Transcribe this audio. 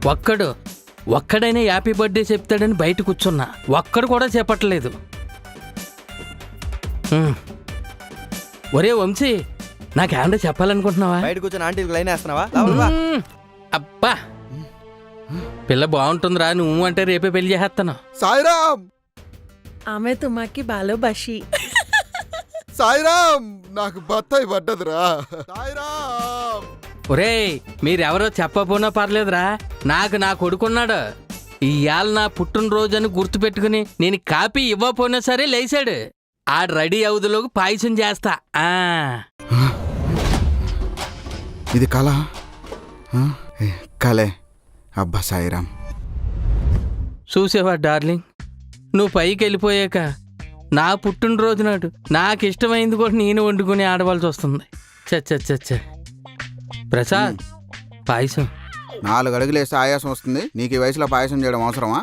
ఒక్కడైనా happy birthday చెప్తాడని బయట కూర్చున్నా, ఒక్కడు కూడా చెప్పట్లేదు. ఒరే వంశీ, నాకేమన్నా చెప్పాలనుకుంటున్నావా? బయట కూర్చొని ఆంటీకి లైన్ వేస్తున్నావా? అబ్బా, పిల్ల బాగుంటుందిరా, నువ్వు అంటే రేపే పెళ్లి చేసేస్తాను. సాయిరామ్, ఆమె తుమ్మాకి బాలో బషి. సాయిరామ్, నాకు బత్తాయి పడ్డదిరా. సాయిరామ్. ఒరేయ్, మీరెవరో చెప్పపోనా పర్లేదురా, నాకు నా కొడుకున్నాడు. ఇవాళ నా పుట్టినరోజు అని గుర్తుపెట్టుకుని నేను కాపీ ఇవ్వకపోయినా సరే లేచాడు. ఆడు రెడీ అవుదులోకి పాయసం చేస్తా. ఇది కళ? కలే. అబ్బా సాయిరామ్. చూసేవా డార్లింగ్, నువ్వు పైకి వెళ్ళిపోయాక నా పుట్టినరోజు నాడు నాకు ఇష్టమైంది కూడా నేను వండుకుని ఆడవలసి వస్తుంది. చచ్చ ప్రసాద్, పాయసం. 4 అడుగులు వేస్తే ఆయాసం వస్తుంది. నీకు ఈ వయసులో పాయసం చేయడం అవసరమా?